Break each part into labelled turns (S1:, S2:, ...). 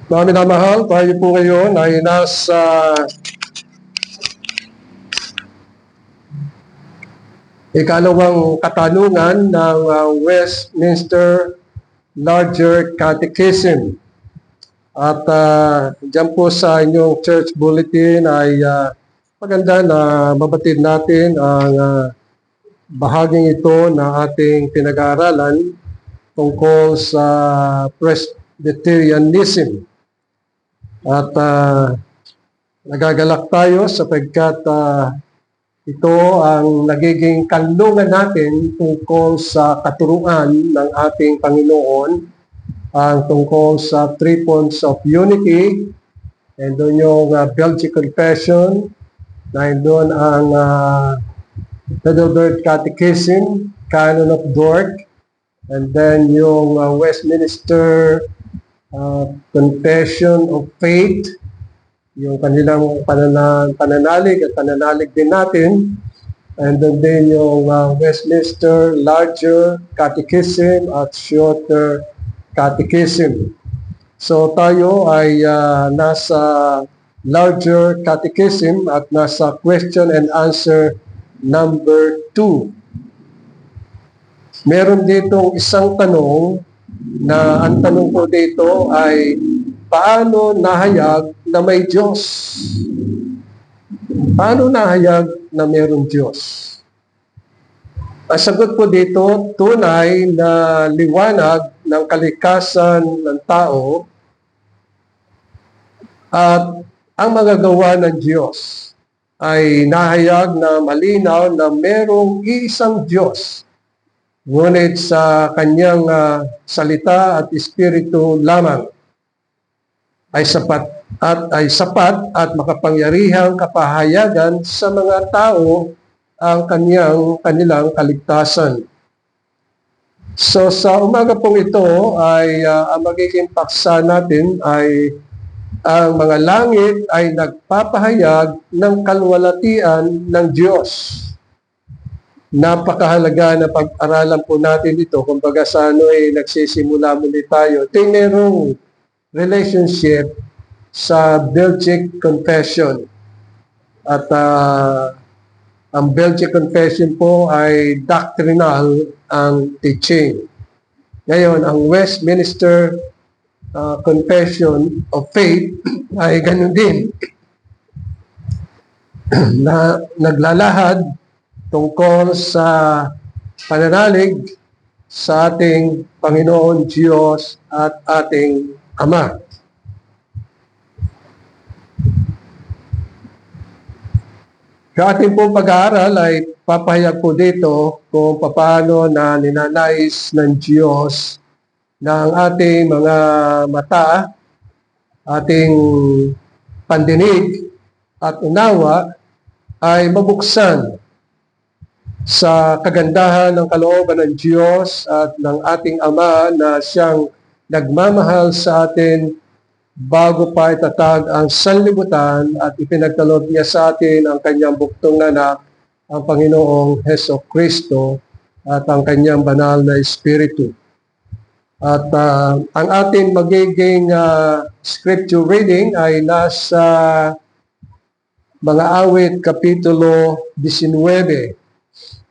S1: Mga minamahal, tayo po ngayon ay nasa ikalawang katanungan ng Westminster Larger Catechism. At dyan po sa inyong church bulletin ay maganda na mabatid natin ang bahaging ito na ating pinag-aaralan tungkol sa Presbyterianism. At nagagalak tayo sapagkat ito ang nagiging kanlungan natin tungkol sa katuruan ng ating Panginoon, ang tungkol sa Three Points of Unity, and doon yung Belgic Confession, na doon ang Heidelberg Catechism, Canon of Dort, and then yung Westminster Confession of Faith, yung kanilang pananalig at pananalig din natin, and then din yung Westminster Larger Catechism at Shorter Catechism. So tayo ay nasa Larger Catechism at nasa question and answer number 2. Meron ditong isang tanong na ang tanong ko dito ay paano nahayag na may Diyos? Paano nahayag na mayroong Diyos? Ang sagot ko dito, tunay na liwanag ng kalikasan ng tao at ang magagawa ng Diyos ay nahayag na malinaw na mayroong isang Diyos. Ngunit sa kanyang salita at espiritu lamang ay sapat at makapangyarihang kapahayagan sa mga tao ang kanilang kaligtasan. So sa umaga pong ito ay ang magiging paksa natin ay ang mga langit ay nagpapahayag ng kalwalatian ng Diyos. Napakahalaga na pag-aralan po natin ito. Kumbaga sa nagsisimula muli tayo. Ito yung merong relationship sa Belgic Confession. At ang Belgic Confession po ay doctrinal ang teaching. Ngayon, ang Westminster Confession of Faith ay ganun din na naglalahad tungkol sa pananalig sa ating Panginoon Diyos at ating Ama. Sa ating pong pag-aaral ay papahayag po dito kung paano na ninanais ng Diyos na ang ating mga mata, ating pandinig at unawa ay mabuksan sa kagandahan ng kalooban ng Diyos at ng ating Ama na siyang nagmamahal sa atin bago pa itatag ang sanlibutan at ipinagkaloob niya sa atin ang kanyang buktong anak, ang Panginoong Hesukristo at ang kanyang banal na Espiritu. At ang ating magiging scripture reading ay nasa Mga Awit Kapitulo 19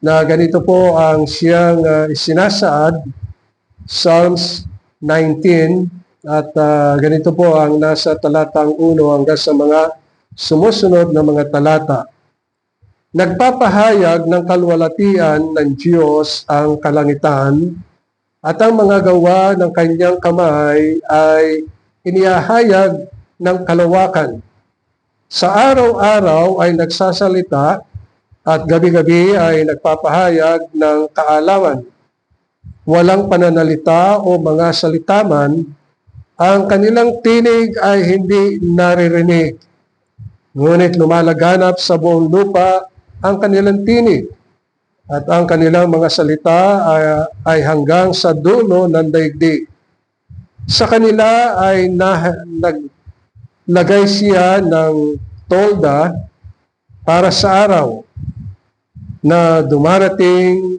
S1: na ganito po ang siyang isinasaad, Psalms 19, at ganito po ang nasa talatang 1 hanggang sa mga sumusunod na mga talata. Nagpapahayag ng kalwalatian ng Diyos ang kalangitan at ang mga gawa ng kanyang kamay ay inihahayag ng kalawakan. Sa araw-araw ay nagsasalita at gabi-gabi ay nagpapahayag ng kaalaman. Walang pananalita o mga salita man, ang kanilang tinig ay hindi naririnig. Ngunit lumalaganap sa buong lupa ang kanilang tinig at ang kanilang mga salita ay hanggang sa dulo ng daigdig. Sa kanila ay naglagay siya ng tolda para sa araw na dumarating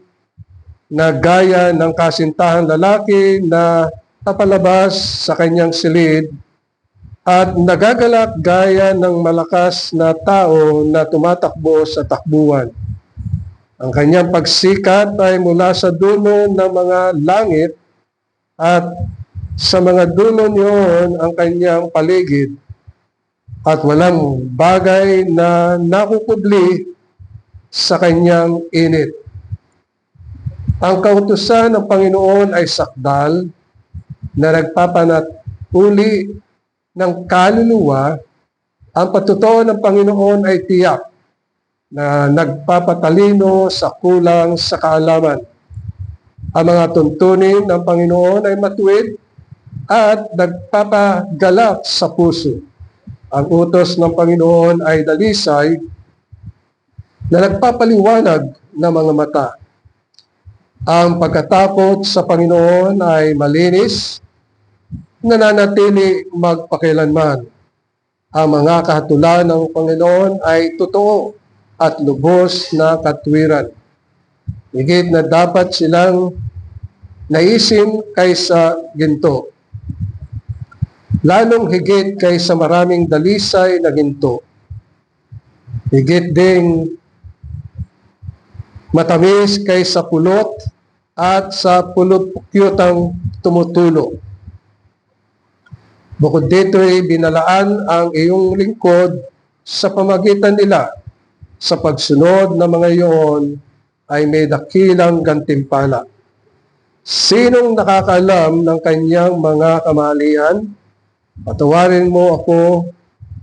S1: na gaya ng kasintahang lalaki na papalabas sa kanyang silid at nagagalak gaya ng malakas na tao na tumatakbo sa takbuhan. Ang kanyang pagsikat ay mula sa dulo ng mga langit at sa mga dulo niyon ang kanyang paligid at walang bagay na nakukubli sa kanyang init. Ang kautusan ng Panginoon ay sakdal na nagpapanatili ng kaluluwa. Ang patutuo ng Panginoon ay tiyak na nagpapatalino sa kulang sa kaalaman. Ang mga tuntunin ng Panginoon ay matuwid at nagpapagalak sa puso. Ang utos ng Panginoon ay dalisay na nagpapaliwanag ng mga mata. Ang pagkatakot sa Panginoon ay malinis, nananatili magpakilanman. Ang mga kahatulan ng Panginoon ay totoo at lubos na katwiran. Higit na dapat silang naisin kaysa ginto. Lalong higit kaysa maraming dalisay na ginto. Higit ding matamis kaysa pulot at sa pulot-pukyutang tumutulo. Bukod dito'y binalaan ang iyong lingkod sa pamagitan nila. Sa pagsunod ng mga iyon ay may dakilang gantimpala. Sinong nakakaalam ng kanyang mga kamalian? Patawarin mo ako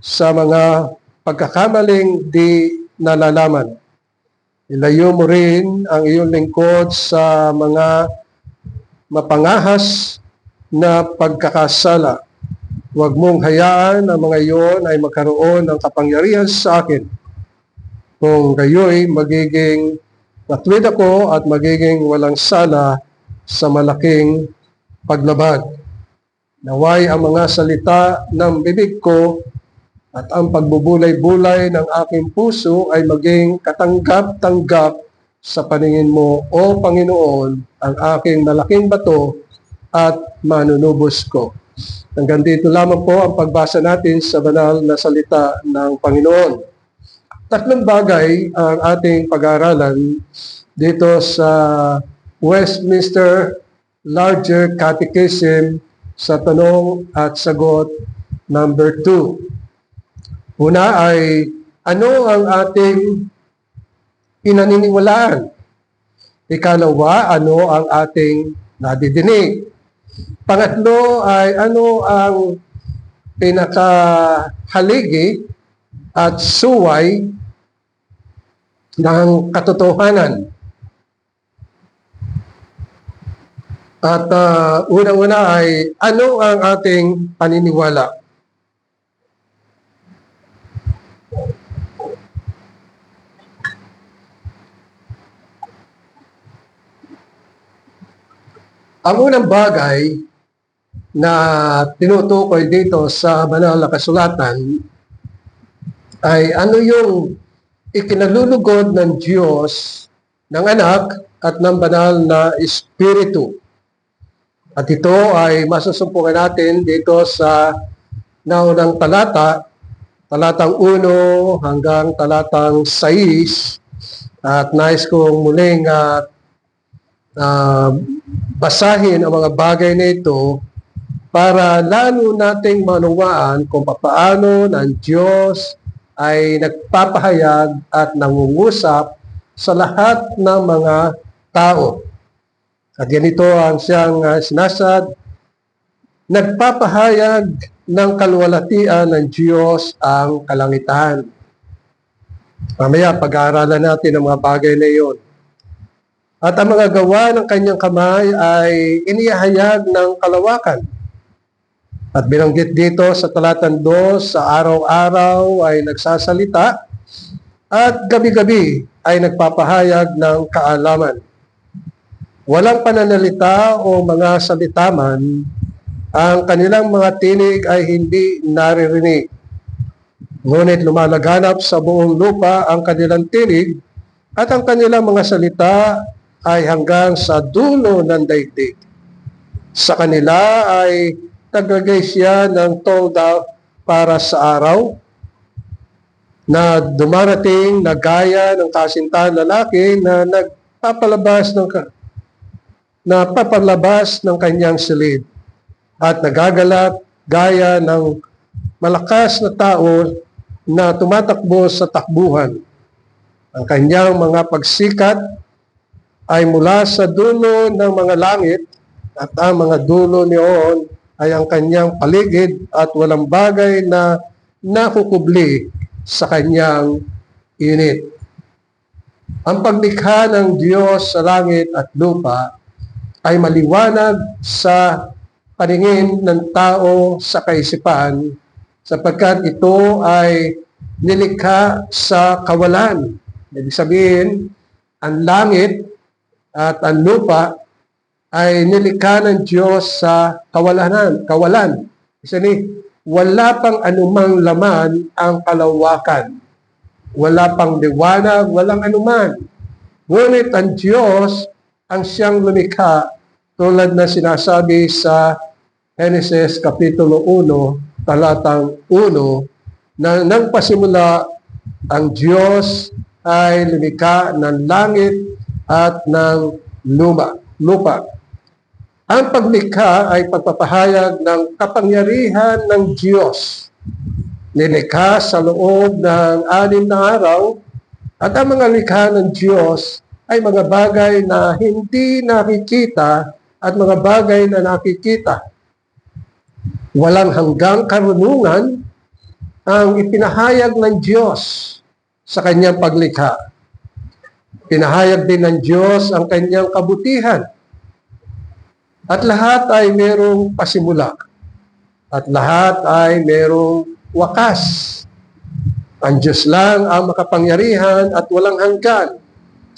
S1: sa mga pagkakamaling di nalalaman. Ilayo mo rin ang iyong lingkod sa mga mapangahas na pagkakasala. Huwag mong hayaan ang mga iyon ay magkaroon ng kapangyarihan sa akin. Kung gayo'y magiging matuwid ako at magiging walang sala sa malaking paglabag. Naway ang mga salita ng bibig ko at ang pagbubulay-bulay ng aking puso ay maging katanggap-tanggap sa paningin mo, O Panginoon, ang aking malaking bato at manunubos ko. Hanggang dito lamang po ang pagbasa natin sa banal na salita ng Panginoon. Tatlong bagay ang ating pag-aaralan dito sa Westminster Larger Catechism sa tanong at sagot number 2. Una ay, ano ang ating pinaniniwalaan? Ikalawa, ano ang ating nadidinig? Pangatlo ay, ano ang pinakahaligi at suway ng katotohanan? At unang-una ay, ano ang ating paniniwala? Ang unang bagay na tinutukoy dito sa banal na kasulatan ay ano yung ikinalulugod ng Diyos, ng anak at ng banal na Espiritu. At ito ay masusumpungan natin dito sa naunang talata, talatang 1 hanggang talatang 6. At nais kong muling basahin ang mga bagay na ito para lalo nating maunawaan kung paano ng Diyos ay nagpapahayag at nangungusap sa lahat ng mga tao. At ganito ang siyang sinasad, nagpapahayag ng kaluwalhatian ng Diyos ang kalangitan. Mamaya pag-aaralan natin ang mga bagay na iyon. At ang mga gawa ng kanyang kamay ay inihayag ng kalawakan. At binanggit dito sa talatang 2, sa araw-araw ay nagsasalita at gabi-gabi ay nagpapahayag ng kaalaman. Walang pananalita o mga salita man, ang kanilang mga tinig ay hindi naririnig. Ngunit lumalaganap sa buong lupa ang kanilang tinig at ang kanilang mga salita ay hanggang sa dulo ng daigdig. Sa kanila ay naglagay siya ng tolda para sa araw na dumarating na gaya ng kasintahan lalaki na papalabas ng kanyang silid at nagagalak gaya ng malakas na tao na tumatakbo sa takbuhan. Ang kanyang mga pagsikat ay mula sa dulo ng mga langit at ang mga dulo niyon ay ang kanyang paligid at walang bagay na nakukubli sa kanyang init. Ang paglikha ng Diyos sa langit at lupa ay maliwanag sa paningin ng tao sa kaisipan sapagkat ito ay nilikha sa kawalan. Ibig sabihin, ang langit at ang lupa ay nilikha ng Diyos sa kawalan. Isa ni, wala pang anumang laman ang kalawakan. Wala pang liwanag, walang anuman. Ngunit ang Diyos ang siyang lumikha tulad na sinasabi sa Genesis Kapitulo 1, talatang 1, na nang pasimula ang Diyos ay lumikha ng langit at ng lupa. Ang paglikha ay pagpapahayag ng kapangyarihan ng Diyos. Nilikha sa loob ng 6 na araw at ang mga likha ng Diyos ay mga bagay na hindi nakikita at mga bagay na nakikita. Walang hanggang karunungan ang ipinahayag ng Diyos sa kanyang paglikha. Pinahayag din ng Diyos ang kanyang kabutihan. At lahat ay merong pasimula. At lahat ay merong wakas. Ang Diyos lang ang makapangyarihan at walang hanggan,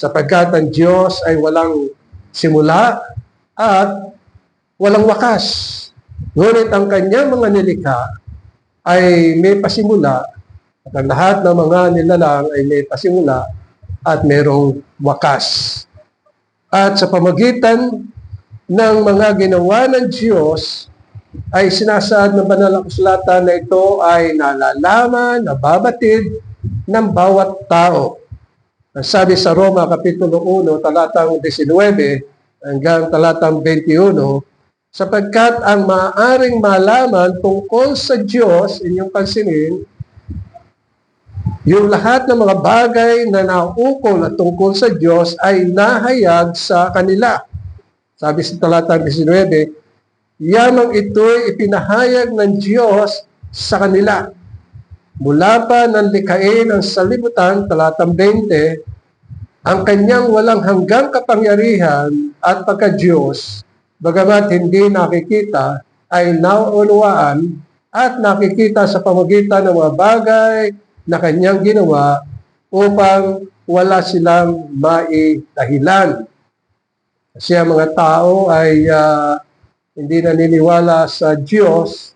S1: sapagkat ang Diyos ay walang simula at walang wakas. Ngunit ang kanyang mga nilikha ay may pasimula at ang lahat ng mga nilalang ay may pasimula at merong wakas. At sa pamagitan ng mga ginawa ng Diyos ay sinasaad ng banal na kasulatan na ito ay nalalaman, nababatid ng bawat tao. Ang sabi sa Roma Kapitulo 1, talatang 19 hanggang talatang 21, sapagkat ang maaaring malaman tungkol sa Diyos, inyong pansinin, yung lahat ng mga bagay na naukol at tungkol sa Diyos ay nahayag sa kanila. Sabi sa talatang 19, yamang ito'y ipinahayag ng Diyos sa kanila. Mula pa nang likhain ang salibutan, talatang 20, ang kanyang walang hanggang kapangyarihan at pagka-Diyos, bagamat hindi nakikita, ay nauunawaan at nakikita sa pamagitan ng mga bagay na kanyang ginawa upang wala silang maidahilan. Kasi ang mga tao ay hindi naniniwala sa Diyos.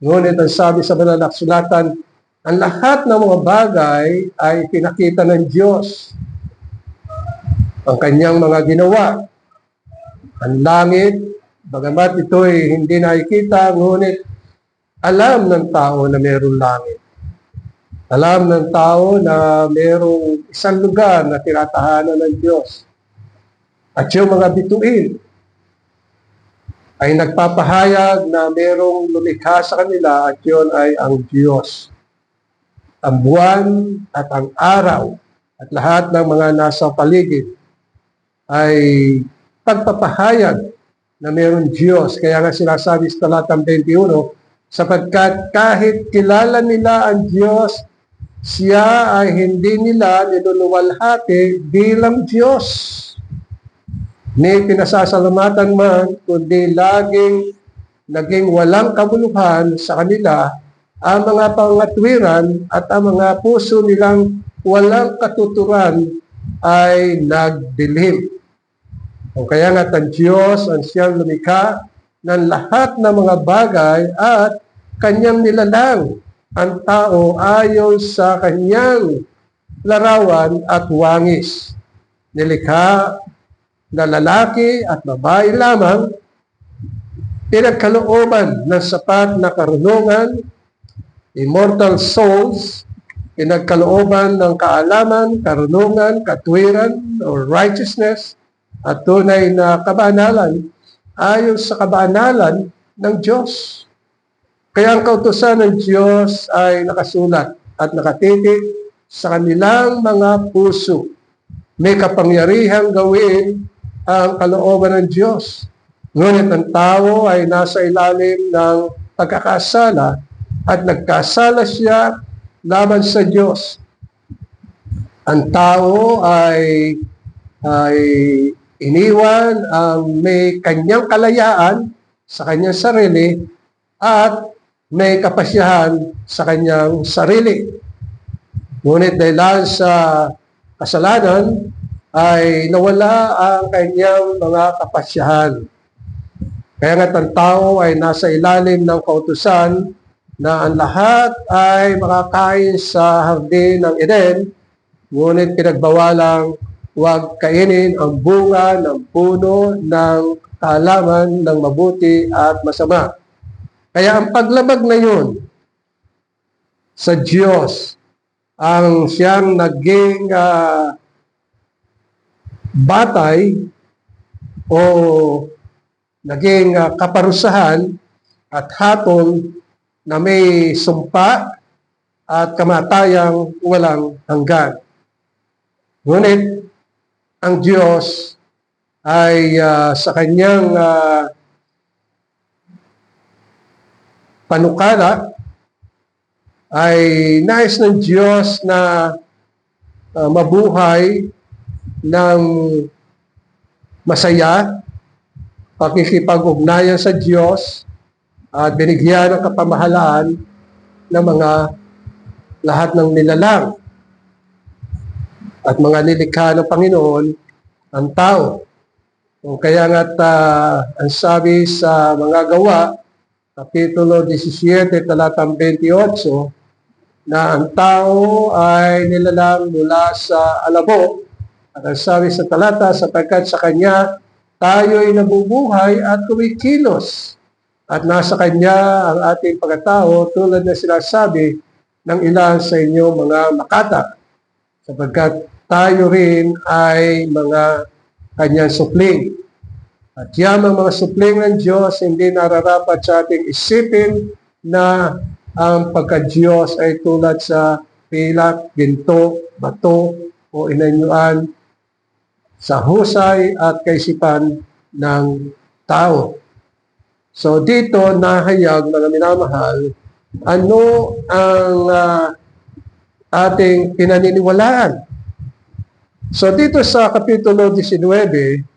S1: Ngunit ang sabi sa banal na kasulatan, ang lahat ng mga bagay ay pinakita ng Diyos. Ang kanyang mga ginawa. Ang langit, bagamat ito ay hindi nakikita, ngunit alam ng tao na mayroong langit. Alam ng tao na mayroong isang lugar na tinatahanan ng Diyos. At yung mga bituin ay nagpapahayag na mayroong lumikha sa kanila at yun ay ang Diyos. Ang buwan at ang araw at lahat ng mga nasa paligid ay pagpapahayag na mayroong Diyos. Kaya nga sinasabi sa talatang 21, sapagkat kahit kilala nila ang Diyos, siya ay hindi nila niluluwalhati bilang Diyos. Ni pinasasalamatan man, kundi naging walang kabuluhan sa kanila ang mga pangatwiran at ang mga puso nilang walang katuturan ay nagdilim. O kaya nga ang Diyos ang siyang lumikha ng lahat ng mga bagay at kanyang nilalang ang tao ayon sa kanyang larawan at wangis. Nilikha na lalaki at babae lamang, pinagkalooban ng sapat na karunungan, immortal souls, pinagkalooban ng kaalaman, karunungan, katwiran, or righteousness, at tunay na kabanalan ayon sa kabanalan ng Diyos. Kaya ang kautusan ng Diyos ay nakasulat at nakatitik sa kanilang mga puso. May kapangyarihang gawin ang kalooban ng Diyos. Ngunit ang tao ay nasa ilalim ng pagkakasala at nagkasala siya laban sa Diyos. Ang tao ay iniwan ang may kanyang kalayaan sa kanyang sarili at may kapasyahan sa kanyang sarili. Ngunit dahil sa kasalanan ay nawala ang kanyang mga kapasyahan. Kaya nga't ang tao ay nasa ilalim ng kautusan na ang lahat ay makakain sa hardin ng Eden, ngunit pinagbawalang huwag kainin ang bunga ng puno ng kaalaman ng mabuti at masama. Kaya ang paglabag na yun sa Diyos, ang siyang naging batay o naging kaparusahan at hatol na may sumpa at kamatayang walang hanggan. Ngunit ang Diyos ay sa kanyang panukala ay nais ng Diyos na mabuhay ng masaya, pakikipag-ugnayan sa Diyos at binigyan ng kapamahalaan ng mga lahat ng nilalang at mga nilikha ng Panginoon ang tao. Kaya nga't ang sabi sa mga gawa, Kapitulo 17, talatang 28, na ang tao ay nilalang mula sa alabo. At ang sabi sa talata, sapagkat sa Kanya tayo'y nabubuhay at kumikilos. At nasa Kanya ang ating pagkatao tulad na sinasabi ng ilan sa inyong mga makata. Sapagkat tayo rin ay mga Kanyang supling. At yan ang mga supling ng Diyos, hindi nararapat sa ating isipin na ang pagka-Diyos ay tulad sa pilak, ginto, bato, o inanyuan sa husay at kaisipan ng tao. So dito nahayag, mga minamahal, ano ang ating pinaniniwalaan. So dito sa Kapitulo 19,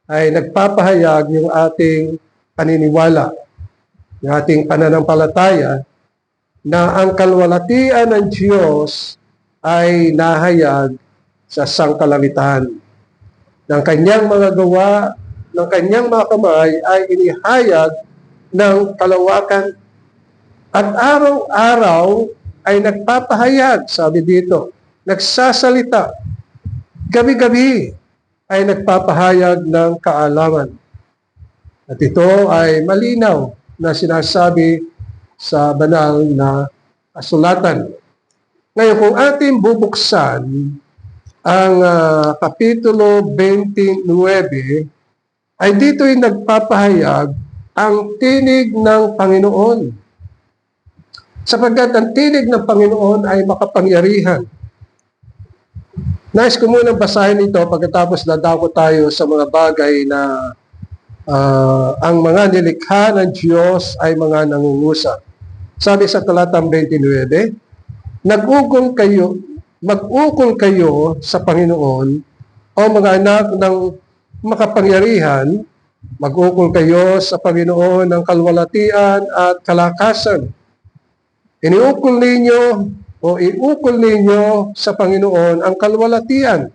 S1: ay nagpapahayag yung ating paniniwala, yung ating pananampalataya na ang kalwalatian ng Diyos ay nahayag sa sangkalangitan. Ng kanyang mga gawa, ng kanyang mga kamay ay inihayag ng kalawakan at araw-araw ay nagpapahayag, sabi dito, nagsasalita, gabi-gabi ay nagpapahayag ng kaalaman. At ito ay malinaw na sinasabi sa banal na kasulatan. Ngayon, kung ating bubuksan ang Kapitulo 29, ay dito'y nagpapahayag ang tinig ng Panginoon. Sapagkat ang tinig ng Panginoon ay makapangyarihan. Nais ko munang basahin ito pagkatapos dadako tayo sa mga bagay na ang mga nilikha ng Diyos ay mga nangungusap. Sabi sa talatang 29, mag-ukol kayo sa Panginoon o mga anak ng makapangyarihan, mag-ukol kayo sa Panginoon ng kalwalatian at kalakasan. Iniukol ninyo o iukol ninyo sa Panginoon ang kalwalatian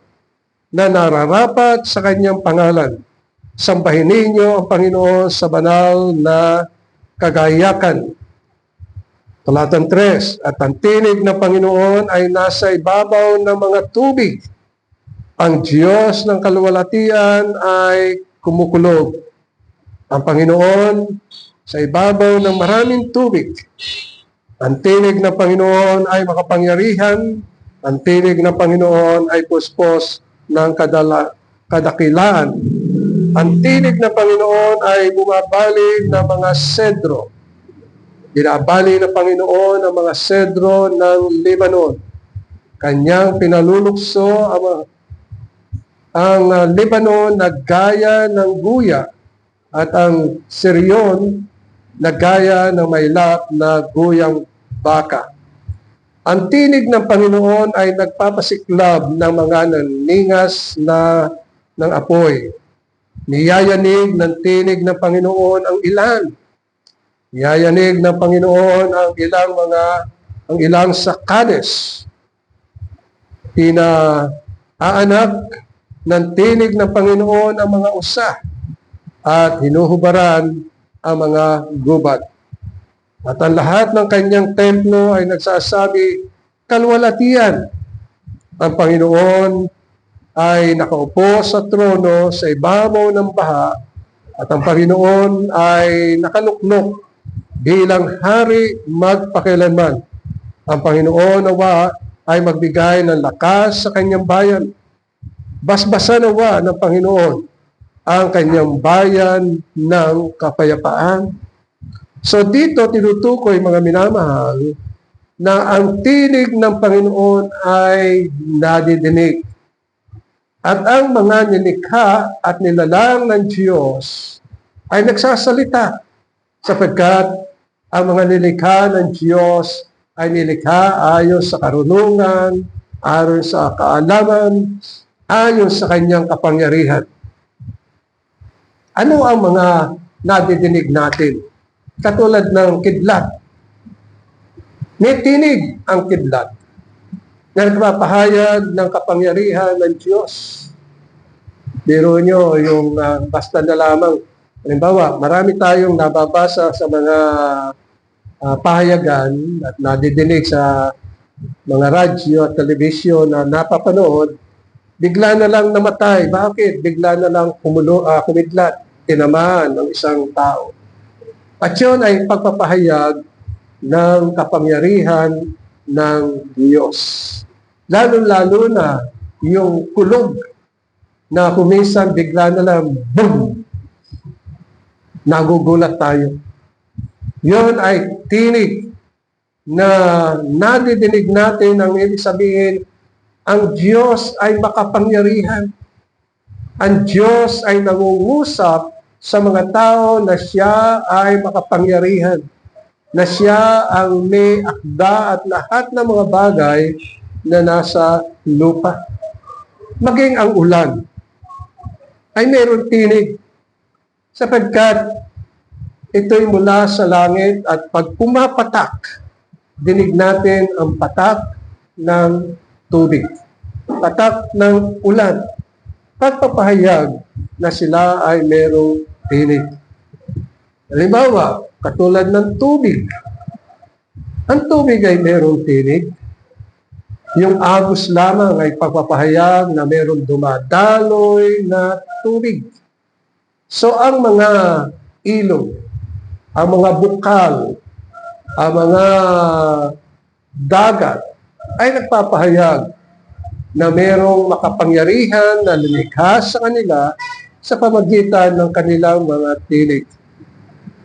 S1: na nararapat sa kanyang pangalan. Sambahin ninyo ang Panginoon sa banal na kagayakan. Talatang 3, at ang tinig ng Panginoon ay nasa ibabaw ng mga tubig Ang Diyos ng kaluwalhatian ay kumukulog. Ang Panginoon sa ibabaw ng maraming tubig. Ang tinig ng Panginoon ay makapangyarihan. Ang tinig ng Panginoon ay puspos ng kadakilaan. Ang tinig ng Panginoon ay bumabali ng mga sedro. Binabali ng Panginoon ang mga sedro ng Lebanon. Kanyang pinalulukso ang Lebanon na gaya ng guya at ang Sirion na gaya ng mailap na guyang baka. Ang tinig ng Panginoon ay nagpapasiklab ng mga naningas ng apoy. Niyayanig ng tinig ng Panginoon ang ilan. Niyayanig ng Panginoon ang ilang sa Kades. Aanak ng tinig ng Panginoon ang mga usa at hinuhubaran ang mga gubat. At ang lahat ng kanyang templo ay nagsasabi, kalwalhatian. Ang Panginoon ay nakaupo sa trono sa ibabaw ng baha at ang Panginoon ay nakaluklok bilang hari magpakilanman. Ang Panginoon nawa ay magbigay ng lakas sa kanyang bayan. Basbasan nawa ng Panginoon ang kanyang bayan ng kapayapaan. So dito tinutukoy mga minamahal na ang tinig ng Panginoon ay nadidinig. At ang mga nilikha at nilalang ng Diyos ay nagsasalita sapagkat ang mga nilikha ng Diyos ay nilikha ayon sa karunungan, ayon sa kaalaman, ayon sa kanyang kapangyarihan. Ano ang mga nadidinig natin? Katulad ng kidlat. May tinig ang kidlat na nagpapahayag ng kapangyarihan ng Diyos. Biro nyo yung basta na lamang. Halimbawa, marami tayong nababasa sa mga pahayagan at nadidinig sa mga radyo at telebisyon na napapanood, bigla na lang namatay. Bakit? Bigla na lang kumidlat, tinamaan ng isang tao. At yun ay pagpapahayag ng kapangyarihan ng Diyos. Lalo-lalo na yung kulog na kuminsan bigla na lang, boom! Nagugulat tayo. Yun ay tinig na nadidinig natin ang ibig sabihin, ang Diyos ay makapangyarihan. Ang Diyos ay nangungusap sa mga tao na siya ay makapangyarihan, na siya ang may akda at lahat ng mga bagay na nasa lupa. Maging ang ulan ay mayroon tinig sapagkat ito'y mula sa langit at pag pumapatak, dinig natin ang patak ng tubig, patak ng ulan, pagpapahayag na sila ay mayroong tinig. Halimbawa, katulad ng tubig. Ang tubig ay mayroong tinig. Yung agos lamang ay pagpapahayag na mayroong dumadaloy na tubig. So ang mga ilog, ang mga bukal, ang mga dagat ay nagpapahayag na mayroong makapangyarihan na lumikha sa kanila sa pamagitan ng kanilang mga tinig.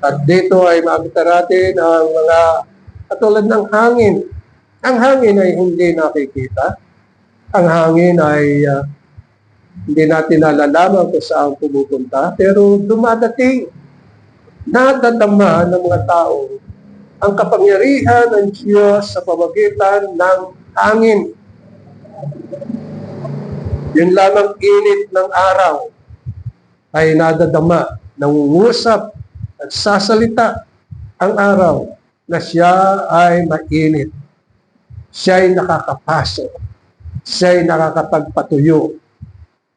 S1: At dito ay makita natin ang mga katulad ng hangin. Ang hangin ay hindi nakikita. Ang hangin ay hindi natin nalalaman kung saan pumupunta, pero dumadating. Nadadama ng mga tao ang kapangyarihan ng Diyos sa pamagitan ng hangin. Yun lamang init ng araw ay nadadama, nangungusap at sasalita ang araw na siya ay mainit. Siya ay nakakapasok. Siya ay nakakapagpatuyo.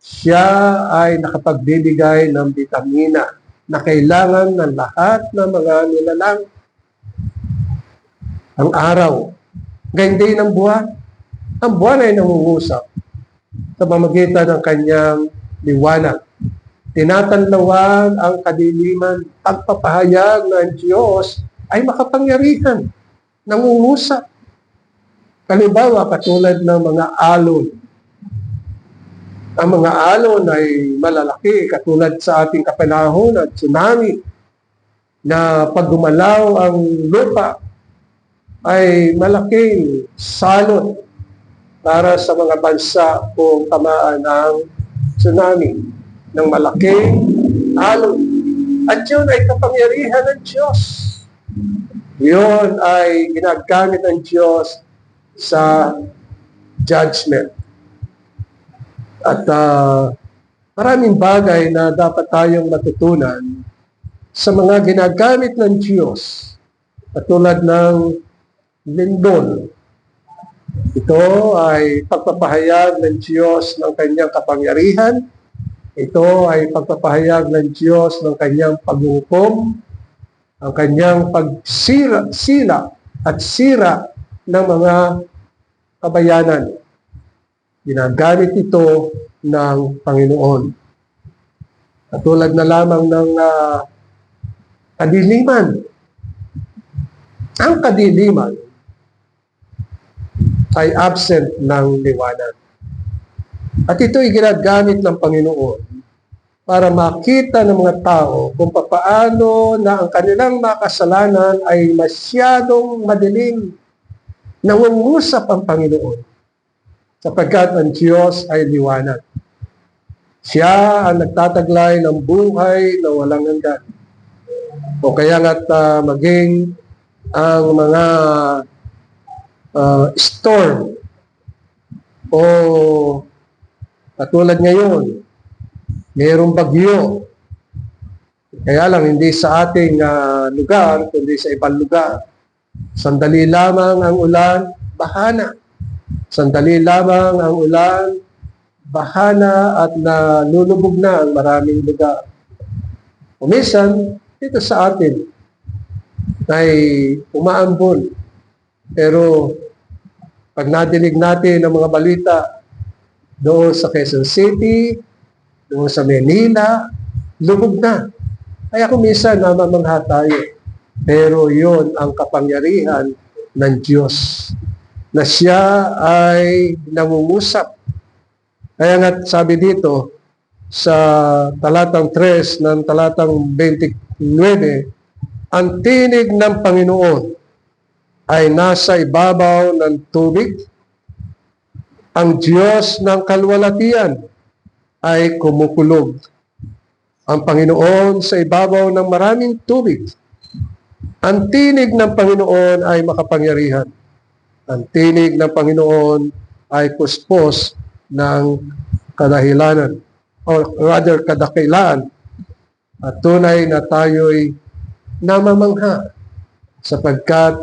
S1: Siya ay nakapagbibigay ng vitamina na kailangan ng lahat ng mga nilalang. Ang araw, gayon din ang buwan. Ang buwan ay nangungusap. sa pamamagitan ng kanyang liwanag. Tinatanlawan ang kadiliman, pagpapahayag ng Diyos ay makapangyarihan, nangungusap. Halimbawa, katulad ng mga alon. Ang mga alon ay malalaki, katulad sa ating kapanahon at tsunami, na pag gumalaw ang lupa ay malaking salot para sa mga bansa kung tamaan ng tsunami ng malaking alon. At yun ay kapangyarihan ng Diyos. Yun ay ginagamit ng Diyos sa judgment. At maraming bagay na dapat tayong matutunan sa mga ginagamit ng Diyos, katulad ng lindol. Ito ay pagpapahayag ng Diyos ng kanyang kapangyarihan. Ito ay pagpapahayag ng Diyos ng kanyang paghukom, ang kanyang pagsila at sira ng mga kabayanan. Ginagamit ito ng Panginoon. Katulad na lamang ng kadiliman. Ang kadiliman ay absent ng liwanag. At ito ay ginagamit ng Panginoon para makita ng mga tao kung papaano na ang kanilang makasalanan ay masyadong madilim. Nangungusap ang Panginoon sapagkat ang Diyos ay liwanag. Siya ang nagtataglay ng buhay na walang hanggan. O kaya nga't maging ang mga storm o katulad ngayon, mayroong bagyo. Kaya lang hindi sa ating lugar, kundi sa ibang lugar. Sandali lamang ang ulan, bahana. Sandali lamang ang ulan, bahana at nalulubog na ang maraming lugar. Minsan, dito sa atin ay umaambon. Pero pag nadinig natin ang mga balita doon sa Quezon City, doon sa Manila, lubog na. Kaya kung minsan namamangha tayo. Pero yun ang kapangyarihan ng Diyos na siya ay nangungusap. Kaya nga sabi dito sa talatang 3 ng talatang 29, ang tinig ng Panginoon ay nasa ibabaw ng tubig. Ang Diyos ng kalwalatian ay kumukulog. Ang Panginoon sa ibabaw ng maraming tubig. Ang tinig ng Panginoon ay makapangyarihan. Ang tinig ng Panginoon ay puspos ng kadahilanan or rather kadakilaan. At tunay na tayo'y namamangha sapagkat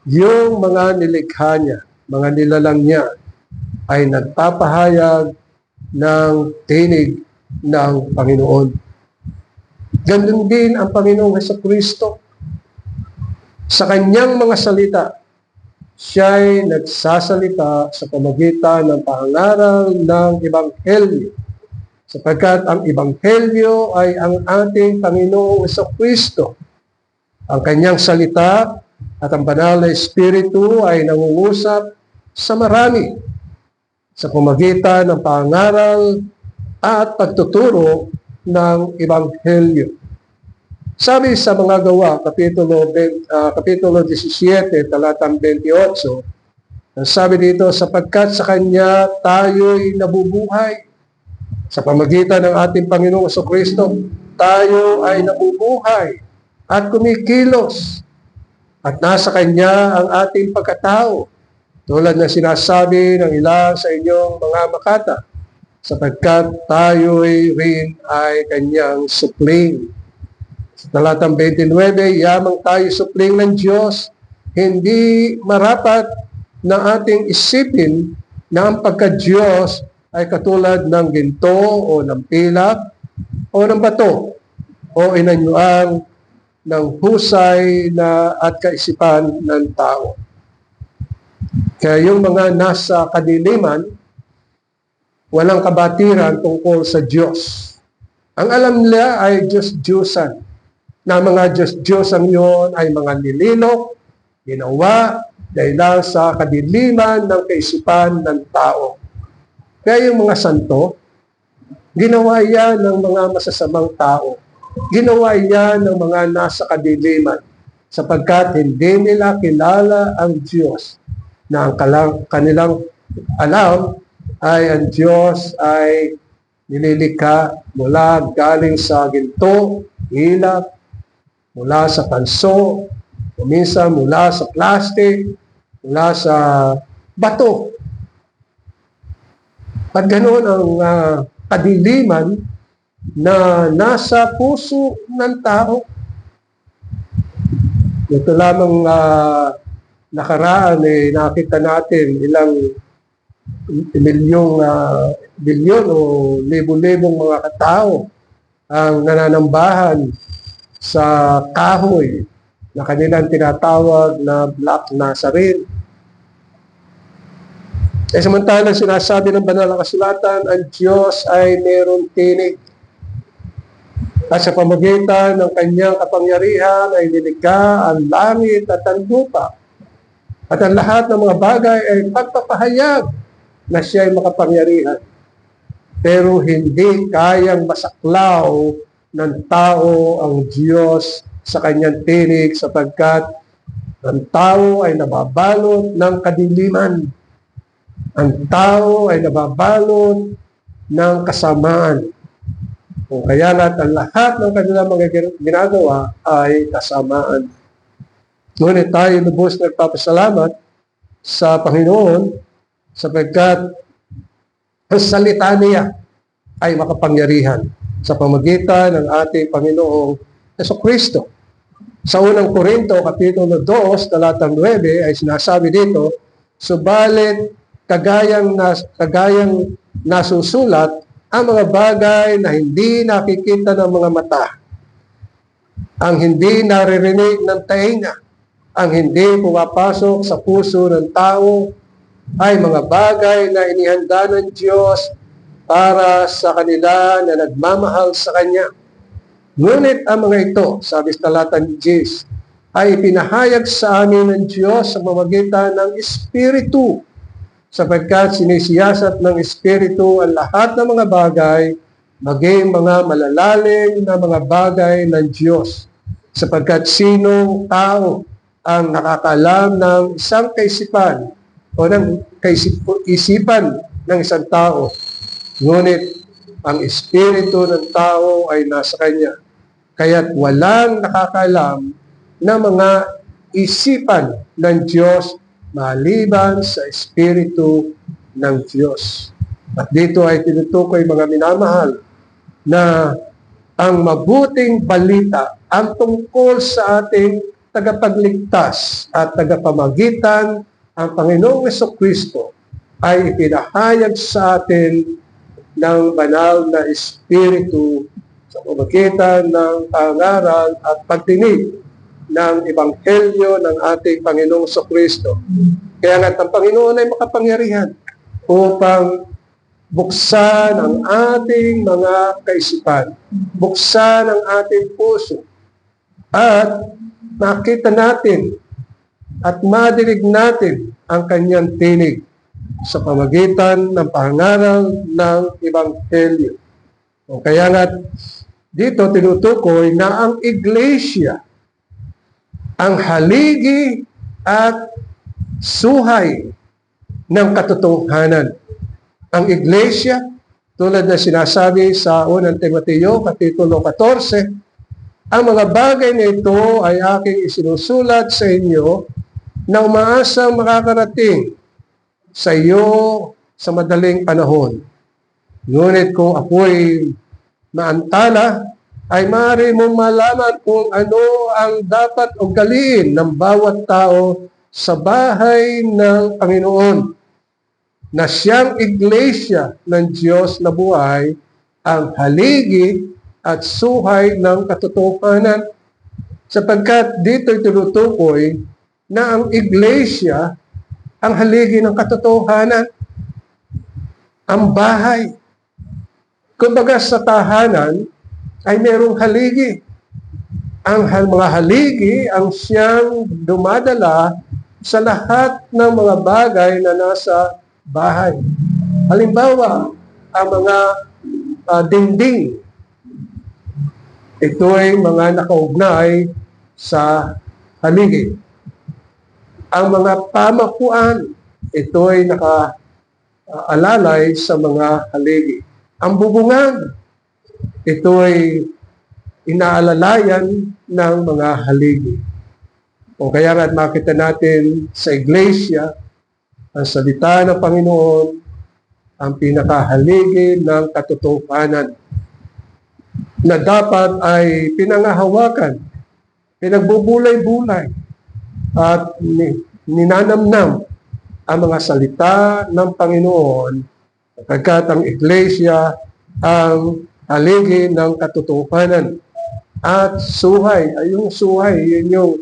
S1: yung mga nilikha niya, mga nilalang niya ay nagpapahayag ng tinig ng Panginoon. Ganun din ang Panginoong Jesucristo. Sa kanyang mga salita, siya'y nagsasalita sa pamamagitan ng pangaral ng Ebanghelyo. Sapagkat ang Ebanghelyo ay ang ating Panginoong Jesucristo. Ang kanyang salita at ang banal na Espiritu ay nangungusap sa marami sa pamamagitan ng pangaral at pagtuturo ng Ebanghelyo. Sabi sa mga gawa, Kapitulo 17, talatang 28, sabi dito, sapagkat sa Kanya tayo'y nabubuhay. Sa pamamagitan ng ating Panginoong Jesucristo, tayo ay nabubuhay at kumikilos. At nasa Kanya ang ating pagkatao, tulad na sinasabi ng ilan sa inyong mga makata, sapagkat tayo'y rin ay Kanyang supling. Sa talatang 29, yamang tayo supling ng Diyos, hindi marapat na ating isipin na ang pagka-Diyos ay katulad ng ginto o ng pilak o ng bato o inanyuan ng husay na at kaisipan ng tao. Kaya yung mga nasa kadiliman walang kabatiran tungkol sa Diyos. Ang alam nila ay Diyos-Diyosan, na mga Diyos-Diyosan yon ay mga nililok, ginawa, dahil lang sa kadiliman ng kaisipan ng tao. Kaya yung mga santo, ginawa yan ng mga masasamang tao. Ginawa yan ng mga nasa kadiliman, sapagkat hindi nila kilala ang Diyos, na ang kanilang alam ay ang Diyos ay nililikha mula galing sa ginto, hilap, mula sa tanso, minsan mula sa plastic, mula sa bato. At ganoon ang kadiliman na nasa puso ng tao. Ito lamang nakaraan nakita natin ilang bilyon o libo-libong mga katao ang nananambahan sa kahoy na kanilang tinatawag na Black Nazarene. Samantalang sinasabi ng banal na kasulatan, ang Diyos ay mayroong tinig. At sa pamamagitan ng kanyang kapangyarihan ay nilikha ang langit at ang lupa. At ang lahat ng mga bagay ay pagpapahayag na siya ay makapangyarihan. Pero hindi kayang masaklaw ng tao ang Diyos sa kanyang tinig sapagkat ang tao ay nababalot ng kadiliman. Ang tao ay nababalot ng kasamaan. Kung kaya ang lahat ng kanilang mga ginagawa ay kasamaan. Ngunit tayo lubos na nagpapasalamat sa Panginoon sapagkat ang salita niya ay makapangyarihan sa pamamagitan ng ating Panginoong Jesucristo. Sa unang Korinto, Kapitulo 2, talatang 9, ay sinasabi dito, subalit kagayang nasusulat ang mga bagay na hindi nakikita ng mga mata, ang hindi naririnig ng tainga, ang hindi pumapasok sa puso ng tao, ay mga bagay na inihanda ng Diyos para sa kanila na nagmamahal sa Kanya. Ngunit ang mga ito, sabi sa talatang 10, ay ipinahayag sa amin ng Diyos sa pamamagitan ng Espiritu, sapagkat sinisiyasat ng Espiritu ang lahat ng mga bagay, maging mga malalalim na mga bagay ng Diyos. Sapagkat sinong tao ang nakakaalam ng isang kaisipan o ng isipan ng isang tao, ngunit ang Espiritu ng tao ay nasa Kanya. Kaya't walang nakakaalam na mga isipan ng Diyos maliban sa Espiritu ng Diyos. At dito ay tinutukoy mga minamahal na ang mabuting balita ang tungkol sa ating tagapagligtas at tagapamagitan ang Panginoong Jesucristo ay ipinahayag sa atin ng banal na Espiritu sa pamamagitan ng pangaral at pagtinig ng Ebanghelyo ng ating Panginoong Jesucristo. Kaya nga ang Panginoon ay makapangyarihan upang buksan ang ating mga kaisipan, buksan ang ating puso, at makita natin at madinig natin ang kanyang tinig sa pamamagitan ng pangaral ng Ebanghelyo. O kaya nga dito tinutukoy na ang iglesia, ang haligi at suhay ng katotohanan. Ang iglesia, tulad na sinasabi sa unang Timoteo, Kapitulo 14, ang mga bagay na ito ay aking isinusulat sa inyo na umaasang makakarating sa iyo sa madaling panahon. Ngunit kung ako'y maantala, ay maaari mong malaman kung ano ang dapat ugaliin ng bawat tao sa bahay ng Panginoon, na siyang iglesia ng Diyos na buhay, ang haligi at suhay ng katotohanan. Sapagkat dito tinutukoy na ang iglesia ang haligi ng katotohanan. ang bahay. Kumbaga sa tahanan ay merong haligi. Ang mga haligi ang siyang dumadala sa lahat ng mga bagay na nasa bahay. Halimbawa, ang mga dingding. Ito ay mga nakaugnay sa haligi. Ang mga pamakuan, ito ay nakaalalay sa mga haligi. Ang bubungan, ito ay inaalalayan ng mga haligi. O kaya nga makita natin sa iglesia, ang salita ng Panginoon, ang pinakahaligi ng katotohanan na dapat ay pinangahawakan, pinagbubulay-bulay, at ninanamnam ang mga salita ng Panginoon sapagkat ang iglesia ang haligi ng katotohanan. At suhay, ay yung suhay, yun yung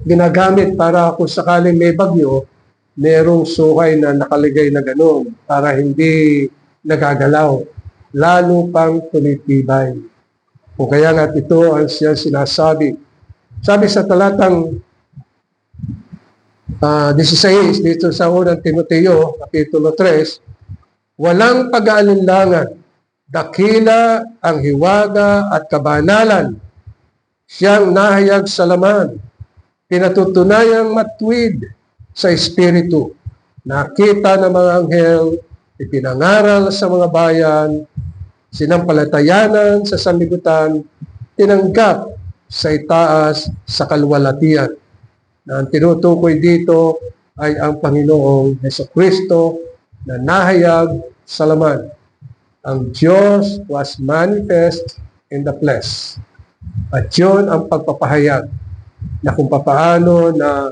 S1: ginagamit para kung sakaling may bagyo, merong suhay na nakaligay na gano'n para hindi nagagalaw, lalo pang tumitibay. O kaya nga ito ang siya sinasabi. Sabi sa talatang 16 dito sa unang Timoteo, Kapitulo 3, walang pag-aalinlangan, dakila ang hiwaga at kabanalan, siyang nahayag sa laman, pinatutunayang matwid sa Espiritu, nakita ng mga anghel, ipinangaral sa mga bayan, sinampalatayanan sa sanlibutan, tinanggap sa itaas sa kalwalatian. Na ang tinutukoy dito ay ang Panginoong Jesucristo na nahayag sa laman. Ang Diyos was manifest in the flesh. At yun ang pagpapahayag na kung papaano na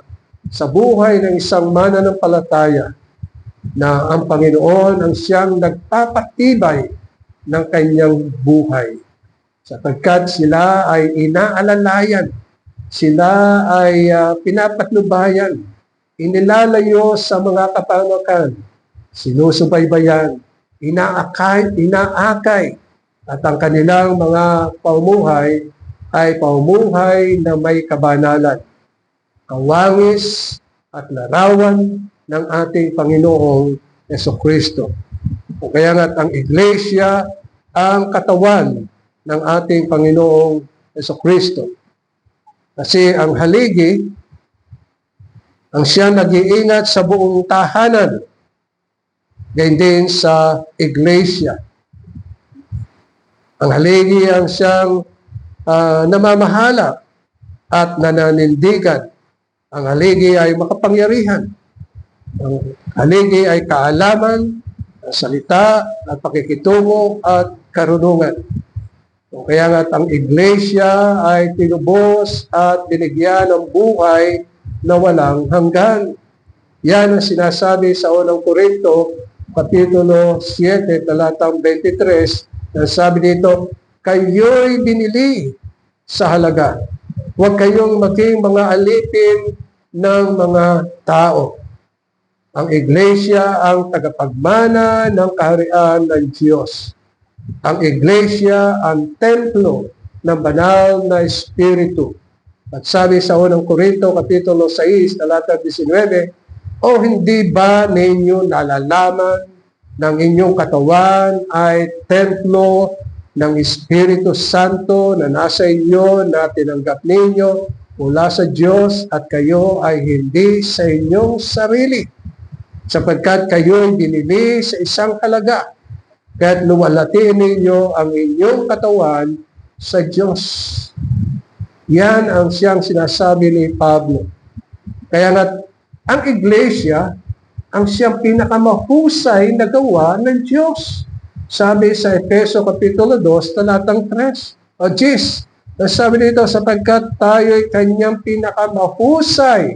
S1: sa buhay ng isang mananampalataya na ang Panginoon ang siyang nagpapatibay ng kanyang buhay. Sapagkat sila ay inaalalayan, sila ay pinapatnubayan, inilalayo sa mga kapamakan, sinusubaybayan, inaakay, at ang kanilang mga paumuhay ay paumuhay na may kabanalan, kawangis at larawan ng ating Panginoong Jesucristo. O kaya nga ang iglesia ang katawan ng ating Panginoong Jesucristo. Kasi ang haligi, ang siya nag-iingat sa buong tahanan, gayon din sa iglesia. Ang haligi ang siyang namamahala at nananindigan. Ang haligi ay makapangyarihan. Ang haligi ay kaalaman, salita, at pakikitungo at karunungan. O kaya nga ang iglesia ay tinubos at binigyan ng buhay na walang hanggan. Yan ang sinasabi sa unang Korinto, Kapitulo 7, talatang 23, na sabi dito, kayo'y binili sa halaga. Huwag kayong maging mga alipin ng mga tao. Ang iglesia ang tagapagmana ng kaharian ng Diyos. Ang iglesia ang templo ng banal na Espiritu. At sabi sa unang Korinto, Kapitulo 6, talatang 19, o hindi ba ninyo nalalaman ng inyong katawan ay templo ng Espiritu Santo na nasa inyo na tinanggap ninyo mula sa Diyos at kayo ay hindi sa inyong sarili sapagkat kayo ay binili sa isang halaga kaya't luwalhatiin ninyo ang inyong katawan sa Diyos. Yan ang siyang sinasabi ni Pablo. Kaya nga ang iglesia, ang siyang pinakamahusay na gawa ng Diyos. Sabi sa Efeso Kapitulo 2, talatang 3, o 10, sabi dito, sapagkat tayo'y kanyang pinakamahusay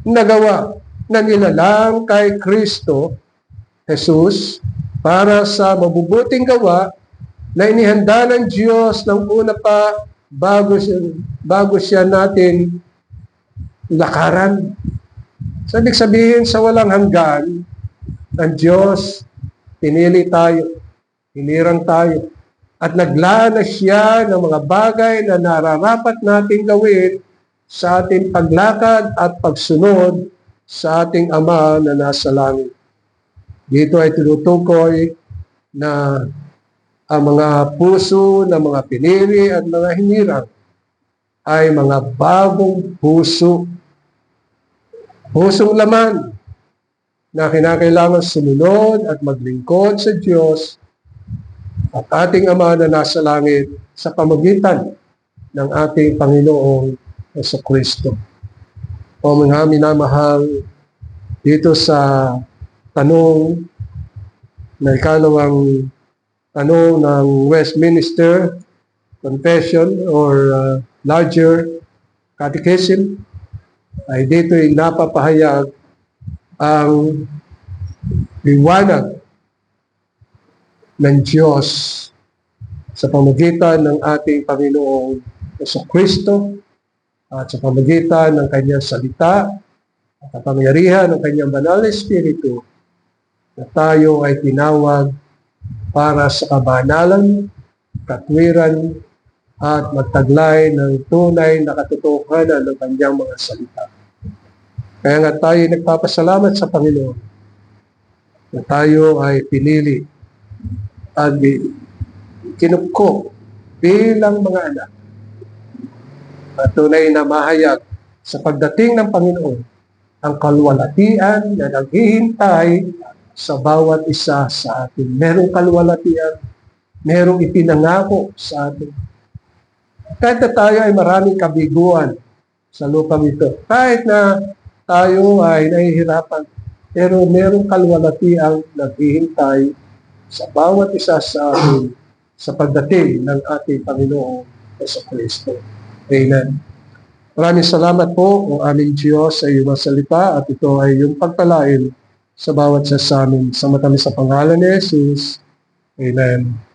S1: na gawa na nilalang kay Kristo, Jesus, para sa mabubuting gawa na inihanda ng Diyos ng una pa bago siya natin lakaran. So, ibig sabihin sa walang hanggan, ng Diyos, pinili tayo, hinirang tayo, at naglaan na siya ng mga bagay na nararapat nating gawin sa ating paglakad at pagsunod sa ating Ama na nasa langit. Dito ay tinutukoy na ang mga puso ng mga pinili at mga hinirang ay mga bagong puso. Pusong laman na kinakailangan sumunod at maglingkod sa Diyos at ating Ama na nasa langit sa pamagitan ng ating Panginoong Jesucristo. O mga minamahal, dito sa tanong na ikalawang tanong ng Westminster Confession or larger catechism, ay dito ay napapahayag ang liwanag ng Diyos sa pamagitan ng ating Panginoong Jesucristo at sa pamagitan ng kanyang salita at kapangyarihan ng kanyang banal na Espiritu na tayo ay tinawag para sa kabanalan, katwiran, at magtaglay ng tunay na katotohanan ng kanyang mga salita. Kaya nga tayo nagpapasalamat sa Panginoon na tayo ay pinili at kinupko bilang mga anak at tunay na mahayag sa pagdating ng Panginoon ang kalwalatian na naghihintay sa bawat isa sa atin. Merong kalwalatian, merong ipinangako sa atin. Kahit na tayo ay maraming kabiguan sa lupang ito, kahit na tayo ay nahihirapan, pero merong kalwalatiang naghihintay sa bawat isa sa atin sa pagdating ng ating Panginoong Jesucristo. Amen. Maraming salamat po, o aming Diyos, sa iyong salita at ito ay iyong pagpalain sa bawat isa sa amin. Sa matamis sa pangalan ni Jesus. Amen.